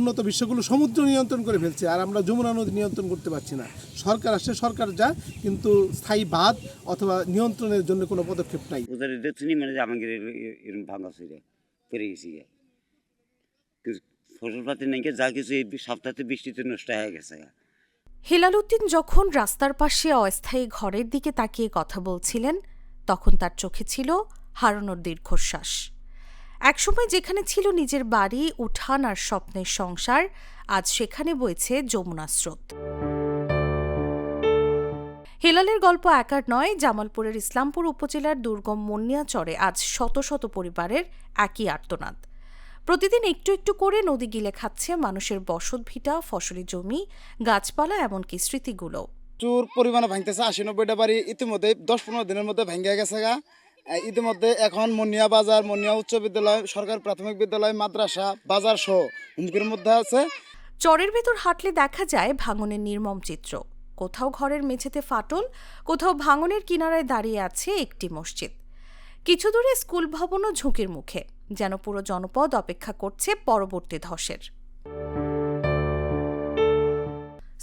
উন্নত বিশ্বগুলো সমুদ্র নিয়ন্ত্রণ করে ফেলছে, আর আমরা যমুনা নদী নিয়ন্ত্রণ করতে পারছি না। সরকার আসছে, সরকার যা, কিন্তু স্থায়ী বাঁধ অথবা নিয়ন্ত্রণের জন্য কোনো পদক্ষেপ নাই। ওদের দেখছি মানে যে আমাকে এরকম ভাঙা ছিল পড়ে গেছি, কিন্তু ফসলপাতি নাই, যা কিছু এই সপ্তাহে বৃষ্টিতে নষ্ট হয়ে গেছে। হেলাল উদ্দিন যখন রাস্তার পাশে অস্থায়ী ঘরের দিকে তাকিয়ে কথা বলছিলেন, তখন তার চোখে ছিল হারানোর দীর্ঘশ্বাস। একসময় যেখানে ছিল নিজের বাড়ি, উঠান আর স্বপ্নের সংসার, আজ সেখানে বইছে যমুনা স্রোত। হেলালের গল্প একার নয়। জামালপুরের ইসলামপুর উপজেলার দুর্গম মন্নিয়াচরে আজ শত শত পরিবারের একই আর্তনাদ। প্রতিদিন একটু একটু করে নদী গিলে খাচ্ছে মানুষের বসত ভিটা, ফসলি জমি, গাছপালা, এমনকি স্মৃতিগুলো। প্রচুর পরিমাণে ভাঙতেছে। ৮০-৯০টা বাড়ি ইতিমধ্যে 10-15 দিনের মধ্যে ভেঙে গেছে গা। ইতিমধ্যে এখন মনিয়া বাজার, মনিয়া উচ্চ বিদ্যালয়, সরকারি প্রাথমিক বিদ্যালয়, মাদ্রাসা, বাজার সহ হুমকির মধ্যে আছে। চরের ভেতর হাঁটলে দেখা যায় ভাঙনের নির্মম চিত্র। কোথাও ঘরের মেঝেতে ফাটল, কোথাও ভাঙনের কিনারায় দাঁড়িয়ে আছে একটি মসজিদ। কিছু দূরে স্কুল ভবনও ঝুঁকির মুখে, যেন পুরো জনপদ অপেক্ষা করছে পরবর্তী ধসের।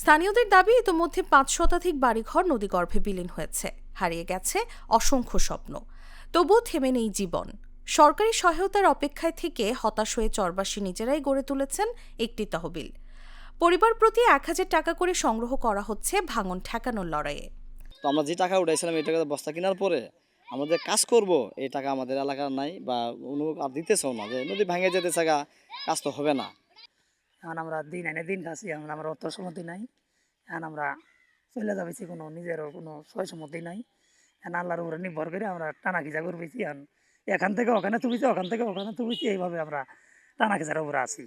স্থানীয়দের দাবি, ইতোমধ্যে 5 শতাধিক বাড়িঘর নদীগর্ভে বিলীন হয়েছে, হারিয়ে গেছে অসংখ্য স্বপ্ন। তবুও থেমে নেই জীবন। সরকারি সহায়তার অপেক্ষায় থেকে হতাশ হয়ে চরবাসী নিজেরাই গড়ে তুলেছেন একটি তহবিল। পরিবার প্রতি 1000 টাকা করে সংগ্রহ করা হচ্ছে ভাঙন ঠেকানোর লড়াইয়ে। তো আমরা যে টাকা উঠাইছিলাম এই টাকা বস্তা কেনার পরে আমাদের কাজ করব, এই টাকা আমাদের এলাকার নাই বা আর দিতেছেও না, যে নদী ভেঙে যেতে থাকা কাজ তো হবে না। এখন আমরা দিন আনে দিন খাচ্ছি, আমার অর্থ সম্মতি নাই। এখন আমরা চলে যাবেছি, কোনো নিজেরও কোনো সয় সম্মতি নাই। এখন আল্লাহর উপরে নির্ভর করে আমরা টানা খিচা করবেছি। এখান থেকে ওখানে তুমিছি, ওখান থেকে ওখানে তুমিছি, এইভাবে আমরা টানা খিচার উপরে আছি।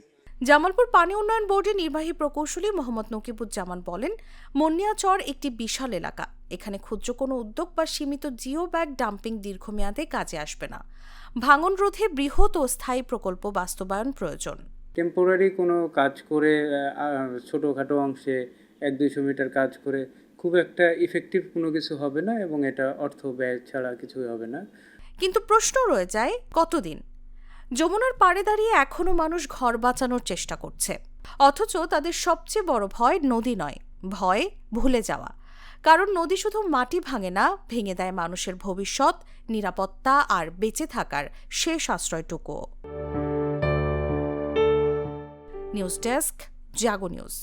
জামালপুর পানি উন্নয়ন বোর্ডের নির্বাহী প্রকৌশলী মোহাম্মদ নকিবুজ্জামান বলেন, মন্নিয়াচর একটি বিশাল এলাকা। এখানে ক্ষুদ্র কোনো উদ্যোগ বা সীমিত জিও ব্যাগ ডাম্পিং দীর্ঘমেয়াদে কাজে আসবে না। ভাঙন রোধে বৃহৎ ও স্থায়ী প্রকল্প বাস্তবায়ন প্রয়োজন। টেম্পোরারি কোনো কাজ করে ছোটোখাটো অংশে 100-200 মিটার কাজ করে খুব একটা ইফেক্টিভ কোনো কিছু হবে না, এবং এটা অর্থ ব্যয় ছাড়া কিছুই হবে না। কিন্তু প্রশ্ন রয়ে যায়, কতদিন? যমুনার পাড়ে দাঁড়িয়ে এখনো মানুষ ঘর বাঁচানোর চেষ্টা করছে, অথচ তাদের সবচেয়ে বড় ভয় নদী নয়, ভয় ভুলে যাওয়া। কারণ নদী শুধু মাটি ভাঙে না, ভেঙে দেয় মানুষের ভবিষ্যৎ, নিরাপত্তা আর বেঁচে থাকার শেষ আশ্রয়টুকুও। নিউজ ডেস্ক, জাগো নিউজ।